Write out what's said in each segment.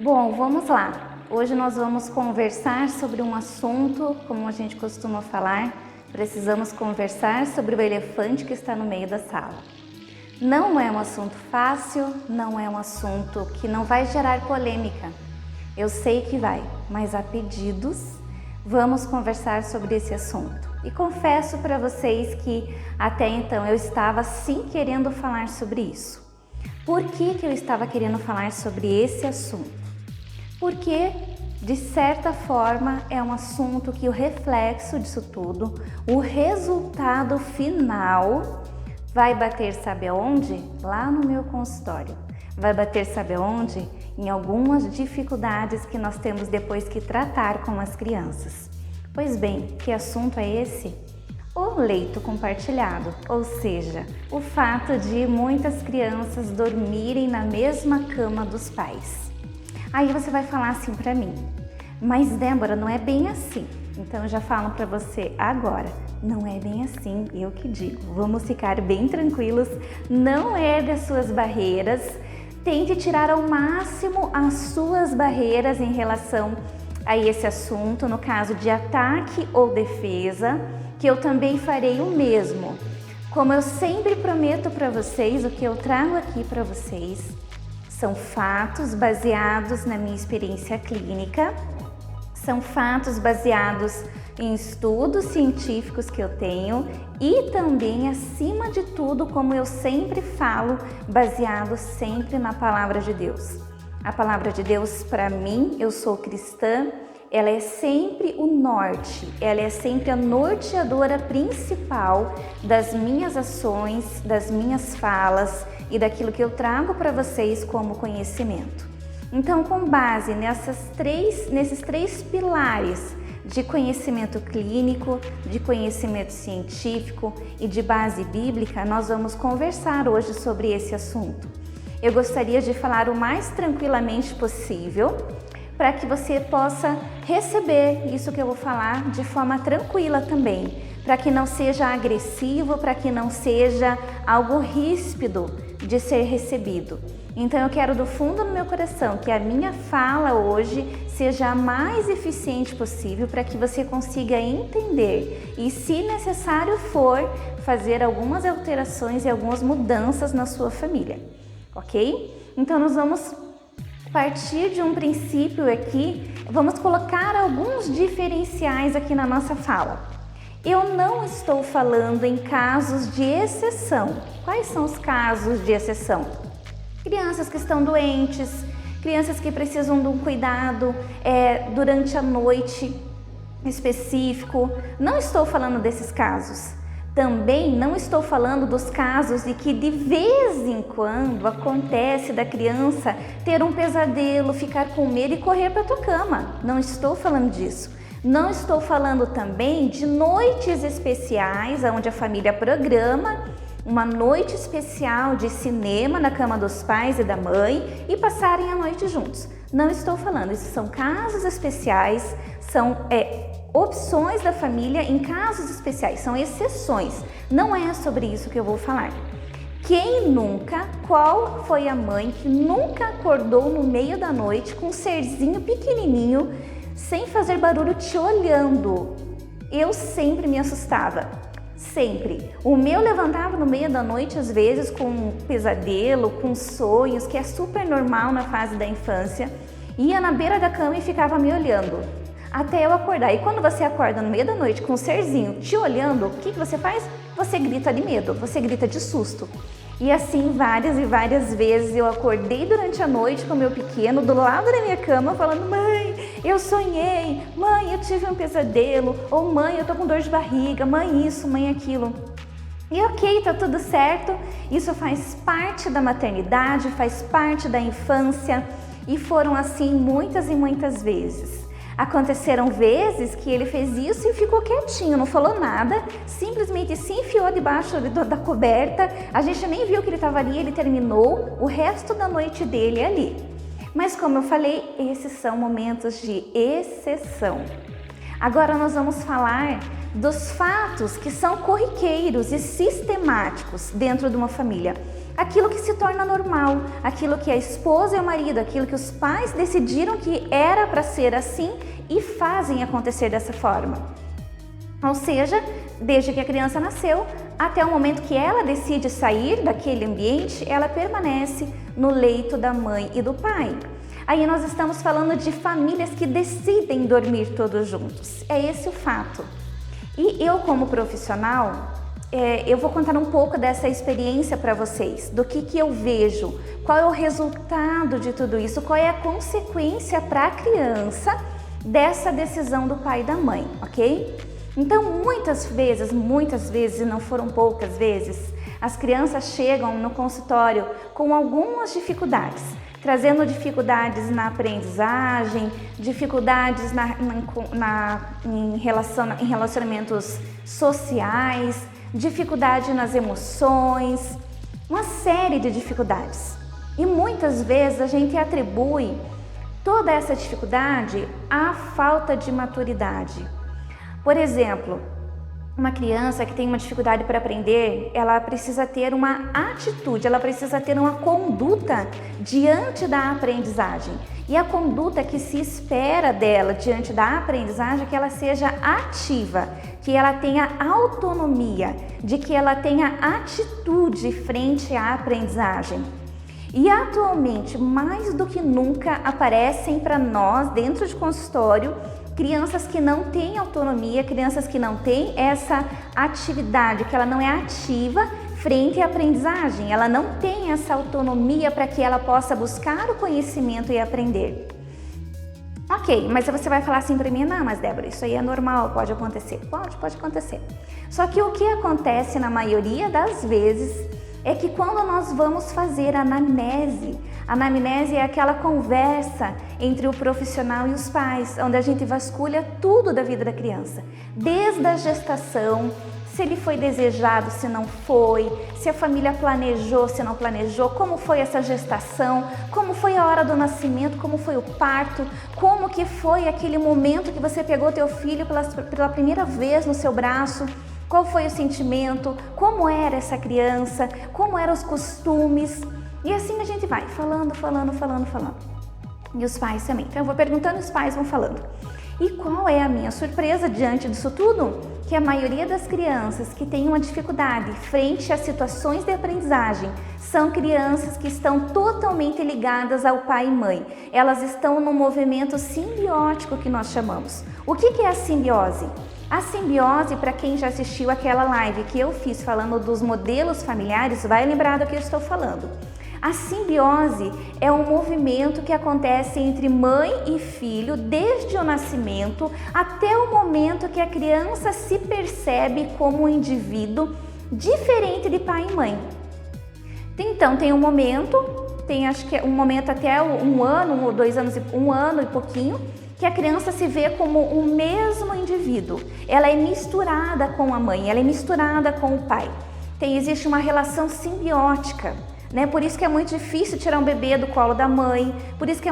Bom, vamos lá. Hoje nós vamos conversar sobre um assunto, como a gente costuma falar, precisamos conversar sobre o elefante que está no meio da sala. Não é um assunto fácil, não é um assunto que não vai gerar polêmica. Eu sei que vai, mas a pedidos vamos conversar sobre esse assunto. E confesso para vocês que até então eu estava sim querendo falar sobre isso. Por que eu estava querendo falar sobre esse assunto? Porque, de certa forma, é um assunto que o reflexo disso tudo, o resultado final, vai bater sabe aonde? Lá no meu consultório. Vai bater sabe aonde? Em algumas dificuldades que nós temos depois que tratar com as crianças. Pois bem, que assunto é esse? O leito compartilhado, ou seja, o fato de muitas crianças dormirem na mesma cama dos pais. Aí você vai falar assim para mim, mas Débora, não é bem assim. Então eu já falo para você agora, não é bem assim, eu que digo. Vamos ficar bem tranquilos, não ergue as suas barreiras, tente tirar ao máximo as suas barreiras em relação a esse assunto, no caso de ataque ou defesa, que eu também farei o mesmo. Como eu sempre prometo para vocês, o que eu trago aqui para vocês são fatos baseados na minha experiência clínica, são fatos baseados em estudos científicos que eu tenho e também, acima de tudo, como eu sempre falo, baseado sempre na Palavra de Deus. A Palavra de Deus, para mim, eu sou cristã, ela é sempre o norte, ela é sempre a norteadora principal das minhas ações, das minhas falas e daquilo que eu trago para vocês como conhecimento. Então, com base nesses três pilares de conhecimento clínico, de conhecimento científico e de base bíblica, nós vamos conversar hoje sobre esse assunto. Eu gostaria de falar o mais tranquilamente possível, para que você possa receber isso que eu vou falar de forma tranquila também, para que não seja agressivo, para que não seja algo ríspido de ser recebido. Então eu quero do fundo do meu coração que a minha fala hoje seja a mais eficiente possível para que você consiga entender e, se necessário for, fazer algumas alterações e algumas mudanças na sua família, ok? Então nós vamos partir de um princípio aqui, vamos colocar alguns diferenciais aqui na nossa fala. Eu não estou falando em casos de exceção. Quais são os casos de exceção? Crianças que estão doentes, crianças que precisam de um cuidado durante a noite específico. Não estou falando desses casos. Também não estou falando dos casos de que de vez em quando acontece da criança ter um pesadelo, ficar com medo e correr para a tua cama. Não estou falando disso. Não estou falando também de noites especiais, onde a família programa uma noite especial de cinema na cama dos pais e da mãe e passarem a noite juntos. Não estou falando, isso são casos especiais, são opções da família em casos especiais, são exceções. Não é sobre isso que eu vou falar. Qual foi a mãe que nunca acordou no meio da noite com um serzinho pequenininho, sem fazer barulho, te olhando? Eu sempre me assustava. Sempre. O meu levantava no meio da noite, às vezes, com um pesadelo, com sonhos, que é super normal na fase da infância. Ia na beira da cama e ficava me olhando, até eu acordar. E quando você acorda no meio da noite com um serzinho te olhando, o que você faz? Você grita de medo, você grita de susto. E assim, várias e várias vezes eu acordei durante a noite com o meu pequeno do lado da minha cama falando: mãe, eu sonhei, mãe, eu tive um pesadelo, ou mãe, eu tô com dor de barriga, mãe isso, mãe aquilo. E ok, tá tudo certo, isso faz parte da maternidade, faz parte da infância, e foram assim muitas e muitas vezes. Aconteceram vezes que ele fez isso e ficou quietinho, não falou nada, simplesmente se enfiou debaixo da coberta, a gente nem viu que ele estava ali, ele terminou o resto da noite dele ali. Mas como eu falei, esses são momentos de exceção. Agora nós vamos falar dos fatos que são corriqueiros e sistemáticos dentro de uma família. aquilo que se torna normal, aquilo que a esposa e o marido, aquilo que os pais decidiram que era para ser assim e fazem acontecer dessa forma. Ou seja, desde que a criança nasceu até o momento que ela decide sair daquele ambiente, ela permanece no leito da mãe e do pai. Aí nós estamos falando de famílias que decidem dormir todos juntos. É esse o fato. E eu, como profissional, eu vou contar um pouco dessa experiência para vocês, do que eu vejo, qual é o resultado de tudo isso, qual é a consequência para a criança dessa decisão do pai e da mãe, ok? Então, muitas vezes, e não foram poucas vezes, as crianças chegam no consultório com algumas dificuldades, trazendo dificuldades na aprendizagem, dificuldades em relacionamentos sociais, dificuldade nas emoções, uma série de dificuldades. E muitas vezes a gente atribui toda essa dificuldade à falta de maturidade. Por exemplo, uma criança que tem uma dificuldade para aprender, ela precisa ter uma atitude, ela precisa ter uma conduta diante da aprendizagem. E a conduta que se espera dela diante da aprendizagem é que ela seja ativa, que ela tenha autonomia, de que ela tenha atitude frente à aprendizagem. E atualmente, mais do que nunca, aparecem para nós, dentro de consultório, crianças que não têm autonomia, crianças que não têm essa atividade, que ela não é ativa frente à aprendizagem, ela não tem essa autonomia para que ela possa buscar o conhecimento e aprender. Ok, mas você vai falar assim para mim, não, mas Débora, isso aí é normal, pode acontecer. Pode acontecer. Só que o que acontece na maioria das vezes é que quando nós vamos fazer a anamnese é aquela conversa entre o profissional e os pais, onde a gente vasculha tudo da vida da criança, desde a gestação, se ele foi desejado, se não foi, se a família planejou, se não planejou, como foi essa gestação, como foi a hora do nascimento, como foi o parto, como que foi aquele momento que você pegou teu filho pela primeira vez no seu braço, qual foi o sentimento, como era essa criança, como eram os costumes. E assim a gente vai falando. E os pais também. Então eu vou perguntando e os pais vão falando. E qual é a minha surpresa diante disso tudo? Que a maioria das crianças que têm uma dificuldade frente a situações de aprendizagem são crianças que estão totalmente ligadas ao pai e mãe. Elas estão num movimento simbiótico que nós chamamos. O que é a simbiose? A simbiose, para quem já assistiu aquela live que eu fiz falando dos modelos familiares, vai lembrar do que eu estou falando. A simbiose é um movimento que acontece entre mãe e filho desde o nascimento até o momento que a criança se percebe como um indivíduo diferente de pai e mãe. Então tem um momento, acho que é um momento até 1 ano, 1 ou 2 anos, 1 ano e pouquinho, que a criança se vê como o mesmo indivíduo. Ela é misturada com a mãe, ela é misturada com o pai. Existe uma relação simbiótica. Por isso que é muito difícil tirar um bebê do colo da mãe, por isso que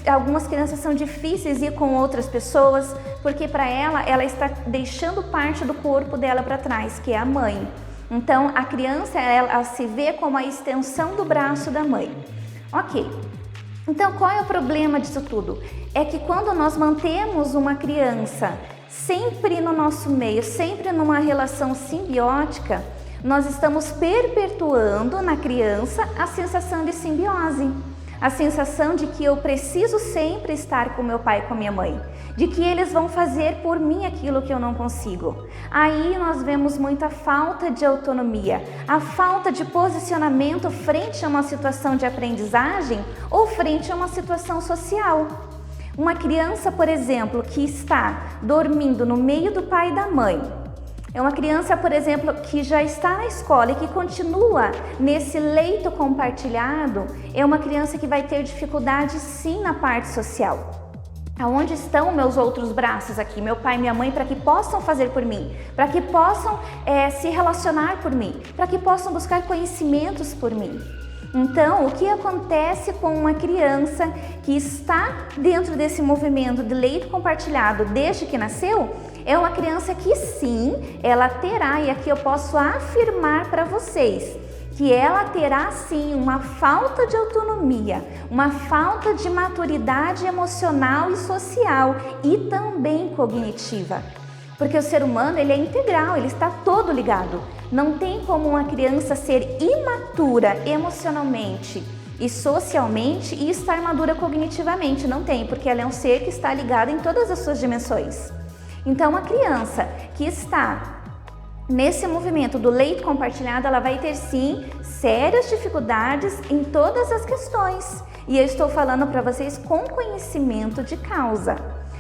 algumas crianças são difíceis ir com outras pessoas, porque para ela está deixando parte do corpo dela para trás, que é a mãe. Então a criança ela se vê como a extensão do braço da mãe. Ok, então qual é o problema disso tudo? É que quando nós mantemos uma criança sempre no nosso meio, sempre numa relação simbiótica, nós estamos perpetuando na criança a sensação de simbiose, a sensação de que eu preciso sempre estar com meu pai e com minha mãe, de que eles vão fazer por mim aquilo que eu não consigo. Aí nós vemos muita falta de autonomia, a falta de posicionamento frente a uma situação de aprendizagem ou frente a uma situação social. Uma criança, por exemplo, que está dormindo no meio do pai e da mãe, é uma criança, por exemplo, que já está na escola e que continua nesse leito compartilhado, é uma criança que vai ter dificuldade sim na parte social. Aonde estão meus outros braços aqui, meu pai e minha mãe, para que possam fazer por mim, para que possam se relacionar por mim, para que possam buscar conhecimentos por mim. Então, o que acontece com uma criança que está dentro desse movimento de leito compartilhado desde que nasceu? É uma criança que sim, ela terá, e aqui eu posso afirmar para vocês, que ela terá sim uma falta de autonomia, uma falta de maturidade emocional e social e também cognitiva. Porque o ser humano, ele é integral, ele está todo ligado. Não tem como uma criança ser imatura emocionalmente e socialmente e estar madura cognitivamente. Não tem, porque ela é um ser que está ligado em todas as suas dimensões. Então, a criança que está nesse movimento do leito compartilhado, ela vai ter sim sérias dificuldades em todas as questões. E eu estou falando para vocês com conhecimento de causa.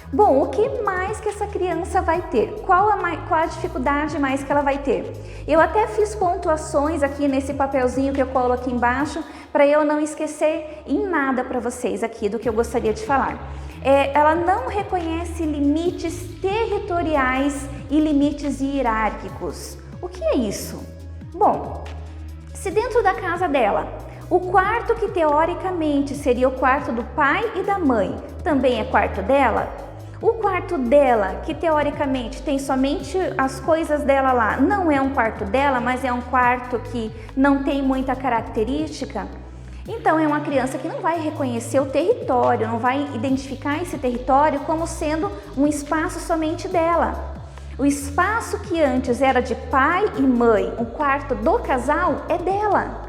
Bom, o que mais que essa criança vai ter? Qual a dificuldade mais que ela vai ter? Eu até fiz pontuações aqui nesse papelzinho que eu colo aqui embaixo para eu não esquecer em nada para vocês aqui do que eu gostaria de falar. Ela não reconhece limites territoriais e limites hierárquicos. O que é isso? Bom, se dentro da casa dela, o quarto que teoricamente seria o quarto do pai e da mãe também é quarto dela, o quarto dela, que teoricamente tem somente as coisas dela lá, não é um quarto dela, mas é um quarto que não tem muita característica, então é uma criança que não vai reconhecer o território, não vai identificar esse território como sendo um espaço somente dela. O espaço que antes era de pai e mãe, o quarto do casal, é dela.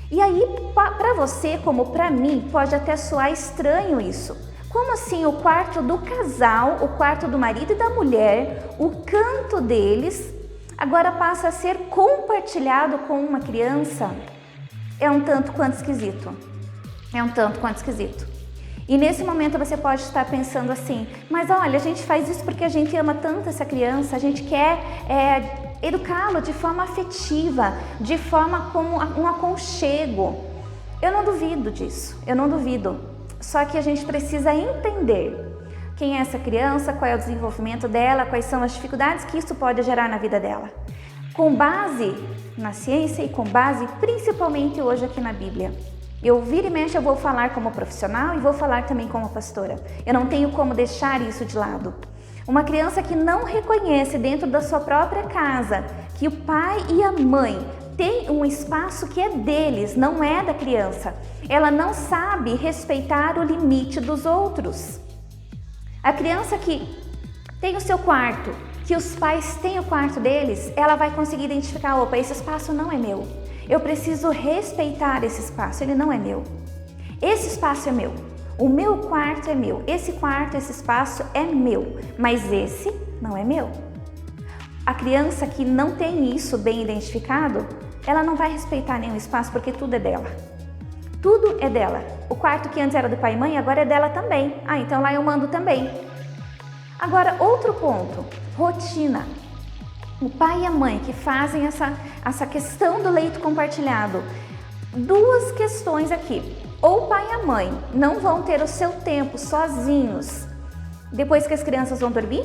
E aí, para você, como para mim, pode até soar estranho isso. Como assim o quarto do casal, o quarto do marido e da mulher, o canto deles, agora passa a ser compartilhado com uma criança? É um tanto quanto esquisito. É um tanto quanto esquisito. E nesse momento você pode estar pensando assim, mas olha, a gente faz isso porque a gente ama tanto essa criança, a gente quer educá-lo de forma afetiva, de forma como um aconchego. Eu não duvido disso, eu não duvido. Só que a gente precisa entender quem é essa criança, qual é o desenvolvimento dela, quais são as dificuldades que isso pode gerar na vida dela. Com base na ciência e com base principalmente hoje aqui na Bíblia. Eu vira e mexe, eu vou falar como profissional e vou falar também como pastora. Eu não tenho como deixar isso de lado. Uma criança que não reconhece dentro da sua própria casa que o pai e a mãe têm um espaço que é deles, não é da criança. Ela não sabe respeitar o limite dos outros. A criança que tem o seu quarto, que os pais têm o quarto deles, ela vai conseguir identificar, opa, esse espaço não é meu. Eu preciso respeitar esse espaço, ele não é meu. Esse espaço é meu, o meu quarto é meu, esse quarto, esse espaço é meu, mas esse não é meu. A criança que não tem isso bem identificado, ela não vai respeitar nenhum espaço porque tudo é dela. Tudo é dela. O quarto que antes era do pai e mãe, agora é dela também. Ah, então lá eu mando também. Agora, outro ponto, rotina. O pai e a mãe que fazem essa questão do leito compartilhado. Duas questões aqui. Ou o pai e a mãe não vão ter o seu tempo sozinhos depois que as crianças vão dormir,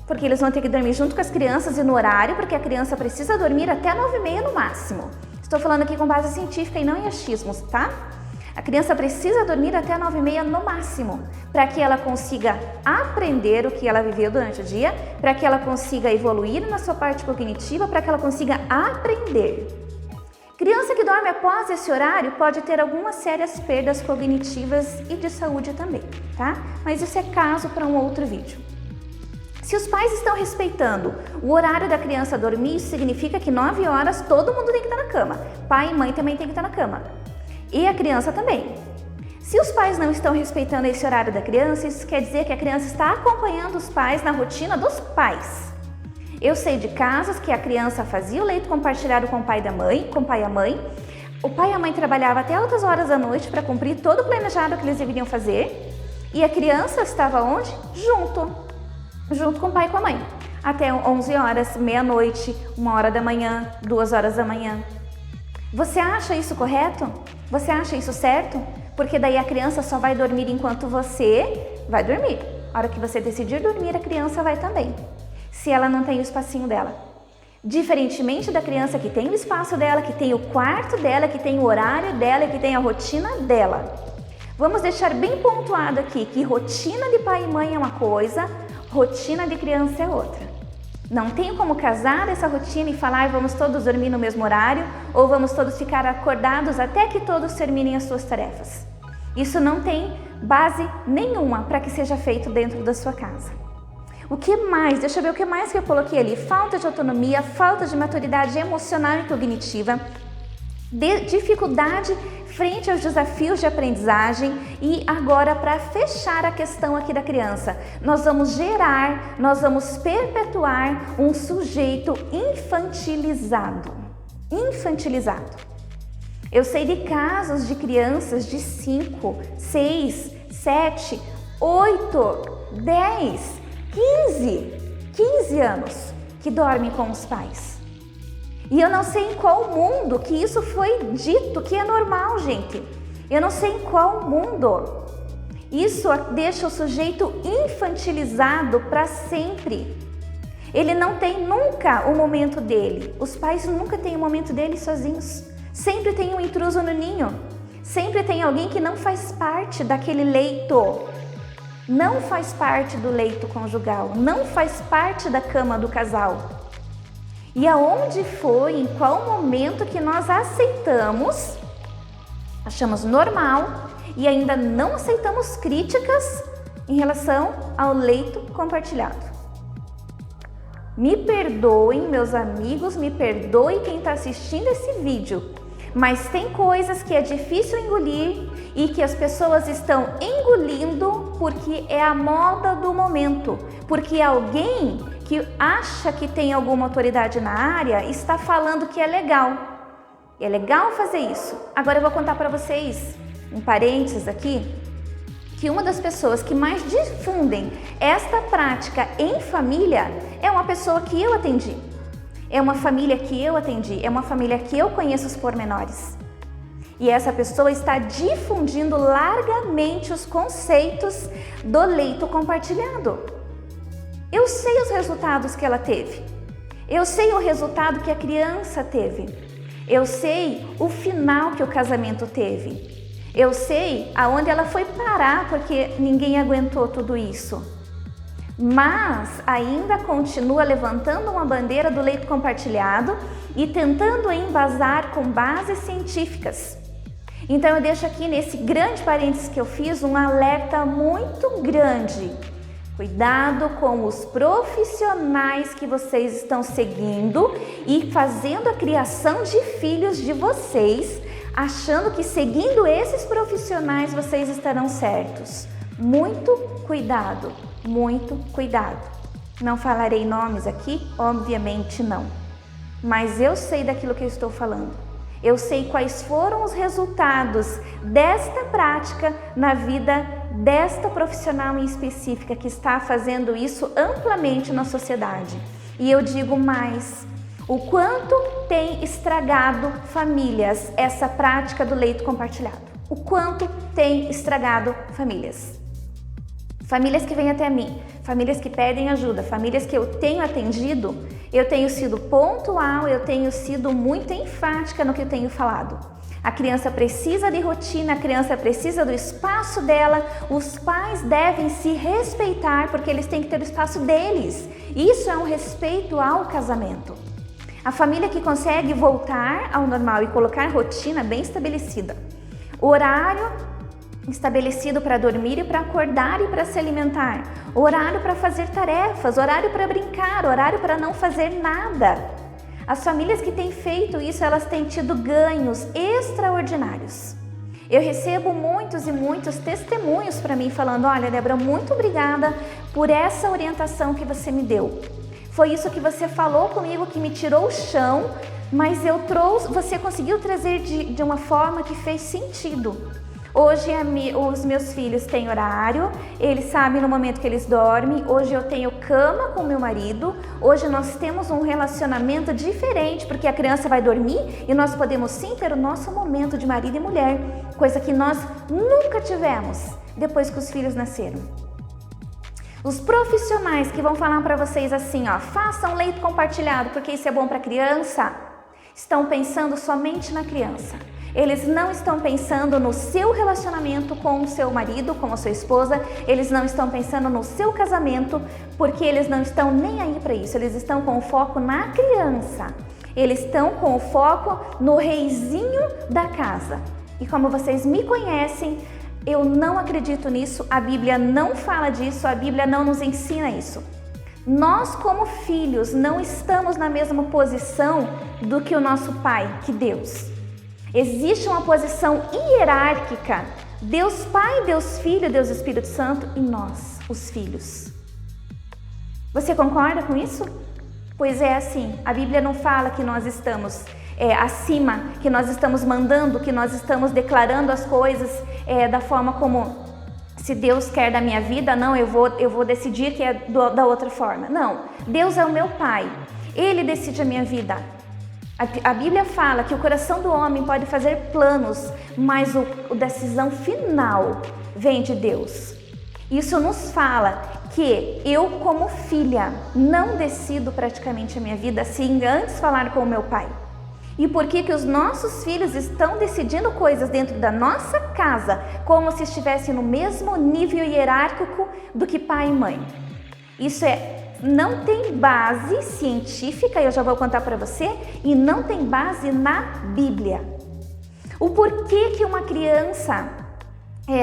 porque eles vão ter que dormir junto com as crianças e no horário, porque a criança precisa dormir até 9h30 no máximo. Estou falando aqui com base científica e não em achismos, tá? A criança precisa dormir até 9h30 no máximo, para que ela consiga aprender o que ela viveu durante o dia, para que ela consiga evoluir na sua parte cognitiva, para que ela consiga aprender. Criança que dorme após esse horário pode ter algumas sérias perdas cognitivas e de saúde também, tá? Mas isso é caso para um outro vídeo. Se os pais estão respeitando o horário da criança dormir, isso significa que 9 horas todo mundo tem que estar na cama. Pai e mãe também tem que estar na cama. E a criança também. Se os pais não estão respeitando esse horário da criança, isso quer dizer que a criança está acompanhando os pais na rotina dos pais. Eu sei de casos que a criança fazia o leito compartilhado com o pai e a mãe. O pai e a mãe trabalhavam até altas horas da noite para cumprir todo o planejado que eles deveriam fazer. E a criança estava onde? Junto com o pai e com a mãe. Até 11 horas, meia-noite, 1h da manhã, 2h da manhã. Você acha isso correto? Você acha isso certo? Porque daí a criança só vai dormir enquanto você vai dormir. A hora que você decidir dormir, a criança vai também. Se ela não tem o espacinho dela. Diferentemente da criança que tem o espaço dela, que tem o quarto dela, que tem o horário dela, que tem a rotina dela. Vamos deixar bem pontuado aqui que rotina de pai e mãe é uma coisa, rotina de criança é outra. Não tenho como casar essa rotina e falar vamos todos dormir no mesmo horário ou vamos todos ficar acordados até que todos terminem as suas tarefas. Isso não tem base nenhuma para que seja feito dentro da sua casa. O que mais? Deixa eu ver o que mais que eu coloquei ali. Falta de autonomia, falta de maturidade emocional e cognitiva, dificuldade frente aos desafios de aprendizagem. E agora, para fechar a questão aqui da criança, nós vamos perpetuar um sujeito infantilizado. Eu sei de casos de crianças de 5, 6, 7, 8, 10, 15 anos que dormem com os pais. E eu não sei em qual mundo que isso foi dito, que é normal, gente. Eu não sei em qual mundo. Isso deixa o sujeito infantilizado para sempre. Ele não tem nunca o momento dele. Os pais nunca têm o momento deles sozinhos. Sempre tem um intruso no ninho. Sempre tem alguém que não faz parte daquele leito. Não faz parte do leito conjugal. Não faz parte da cama do casal. E aonde foi, em qual momento que nós aceitamos, achamos normal e ainda não aceitamos críticas em relação ao leito compartilhado? Me perdoem, meus amigos, me perdoe quem está assistindo esse vídeo, mas tem coisas que é difícil engolir e que as pessoas estão engolindo porque é a moda do momento, porque alguém que acha que tem alguma autoridade na área está falando que é legal. É legal fazer isso. Agora eu vou contar para vocês, um parênteses aqui, que uma das pessoas que mais difundem esta prática em família é uma pessoa que eu atendi. É uma família que eu atendi, é uma família que eu conheço os pormenores. E essa pessoa está difundindo largamente os conceitos do leito compartilhado. Eu sei os resultados que ela teve. Eu sei o resultado que a criança teve. Eu sei o final que o casamento teve. Eu sei aonde ela foi parar porque ninguém aguentou tudo isso. Mas ainda continua levantando uma bandeira do leito compartilhado e tentando embasar com bases científicas. Então eu deixo aqui nesse grande parênteses que eu fiz um alerta muito grande. Cuidado com os profissionais que vocês estão seguindo e fazendo a criação de filhos de vocês, achando que seguindo esses profissionais vocês estarão certos. Muito cuidado, muito cuidado. Não falarei nomes aqui, obviamente não. Mas eu sei daquilo que eu estou falando. Eu sei quais foram os resultados desta prática na vida desta profissional em específica que está fazendo isso amplamente na sociedade. E eu digo mais, o quanto tem estragado famílias essa prática do leito compartilhado. O quanto tem estragado famílias. Famílias que vêm até mim, famílias que pedem ajuda, famílias que eu tenho atendido, eu tenho sido pontual, eu tenho sido muito enfática no que eu tenho falado. A criança precisa de rotina, a criança precisa do espaço dela, os pais devem se respeitar porque eles têm que ter o espaço deles. Isso é um respeito ao casamento. A família que consegue voltar ao normal e colocar rotina bem estabelecida, horário estabelecido para dormir e para acordar e para se alimentar, horário para fazer tarefas, horário para brincar, horário para não fazer nada. As famílias que têm feito isso, elas têm tido ganhos extraordinários. Eu recebo muitos e muitos testemunhos para mim falando, olha, Débora, muito obrigada por essa orientação que você me deu. Foi isso que você falou comigo que me tirou o chão, mas você conseguiu trazer de uma forma que fez sentido. Hoje os meus filhos têm horário, eles sabem no momento que eles dormem, hoje eu tenho cama com meu marido, hoje nós temos um relacionamento diferente, porque a criança vai dormir e nós podemos sim ter o nosso momento de marido e mulher, coisa que nós nunca tivemos depois que os filhos nasceram. Os profissionais que vão falar para vocês assim, ó, façam leito compartilhado porque isso é bom para a criança, estão pensando somente na criança. Eles não estão pensando no seu relacionamento com o seu marido, com a sua esposa. Eles não estão pensando no seu casamento, porque eles não estão nem aí para isso. Eles estão com o foco na criança. Eles estão com o foco no reizinho da casa. E como vocês me conhecem, eu não acredito nisso. A Bíblia não fala disso. A Bíblia não nos ensina isso. Nós, como filhos, não estamos na mesma posição do que o nosso Pai, que Deus. Existe uma posição hierárquica, Deus Pai, Deus Filho, Deus Espírito Santo e nós, os filhos. Você concorda com isso? Pois é assim, a Bíblia não fala que nós estamos acima, que nós estamos mandando, que nós estamos declarando as coisas da forma como, se Deus quer da minha vida, não, eu vou decidir que é da outra forma. Não, Deus é o meu Pai, Ele decide a minha vida. A Bíblia fala que o coração do homem pode fazer planos, mas a decisão final vem de Deus. Isso nos fala que eu, como filha, não decido praticamente a minha vida sem antes falar com o meu pai. E por que os nossos filhos estão decidindo coisas dentro da nossa casa, como se estivessem no mesmo nível hierárquico do que pai e mãe? Isso não tem base científica, eu já vou contar para você, e não tem base na Bíblia. O porquê que uma criança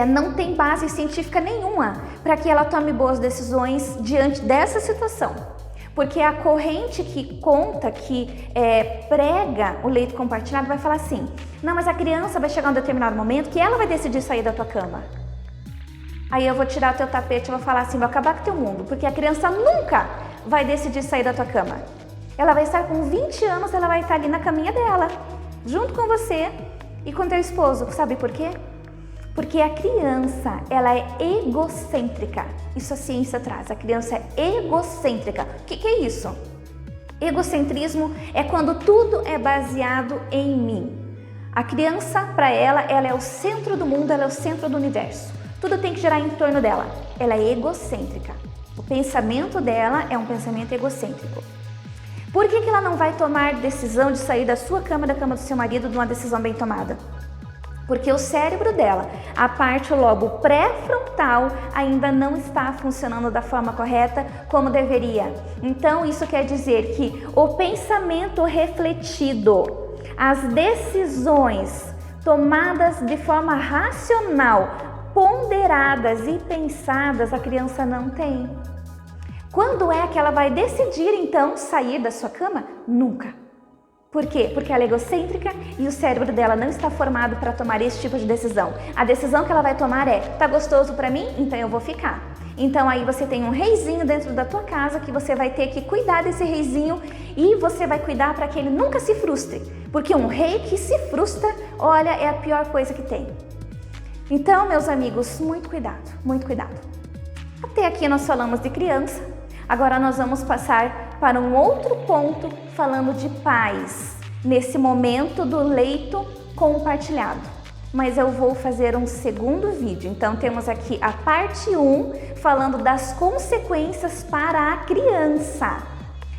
não tem base científica nenhuma para que ela tome boas decisões diante dessa situação? Porque a corrente que conta, que prega o leito compartilhado, vai falar assim: não, mas a criança vai chegar um determinado momento que ela vai decidir sair da tua cama. Aí eu vou tirar o teu tapete e vou falar assim, vou acabar com o teu mundo, porque a criança nunca vai decidir sair da tua cama. Ela vai estar com 20 anos, ela vai estar ali na caminha dela, junto com você e com teu esposo. Sabe por quê? Porque a criança, ela é egocêntrica. Isso a ciência traz, a criança é egocêntrica. O que é isso? Egocentrismo é quando tudo é baseado em mim. A criança, para ela é o centro do mundo, ela é o centro do universo. Tudo tem que girar em torno dela. Ela é egocêntrica. O pensamento dela é um pensamento egocêntrico. Por que ela não vai tomar decisão de sair da sua cama, da cama do seu marido, de uma decisão bem tomada? Porque o cérebro dela, a parte do lobo pré-frontal, ainda não está funcionando da forma correta como deveria. Então, isso quer dizer que o pensamento refletido, as decisões tomadas de forma racional, ponderadas e pensadas, a criança não tem. Quando é que ela vai decidir, então, sair da sua cama? Nunca. Por quê? Porque ela é egocêntrica e o cérebro dela não está formado para tomar esse tipo de decisão. A decisão que ela vai tomar é, tá gostoso para mim? Então eu vou ficar. Então aí você tem um reizinho dentro da tua casa que você vai ter que cuidar desse reizinho e você vai cuidar para que ele nunca se frustre. Porque um rei que se frustra, olha, é a pior coisa que tem. Então, meus amigos, muito cuidado, muito cuidado. Até aqui nós falamos de criança, agora nós vamos passar para um outro ponto falando de pais, nesse momento do leito compartilhado. Mas eu vou fazer um segundo vídeo, então temos aqui a parte 1 falando das consequências para a criança.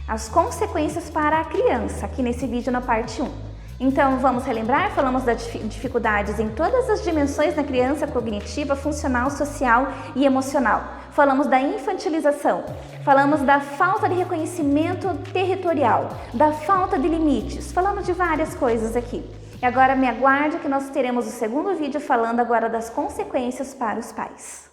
As consequências para a criança, aqui nesse vídeo na parte 1. Então, vamos relembrar? Falamos das dificuldades em todas as dimensões da criança, cognitiva, funcional, social e emocional. Falamos da infantilização, falamos da falta de reconhecimento territorial, da falta de limites, falamos de várias coisas aqui. E agora me aguarde que nós teremos o segundo vídeo falando agora das consequências para os pais.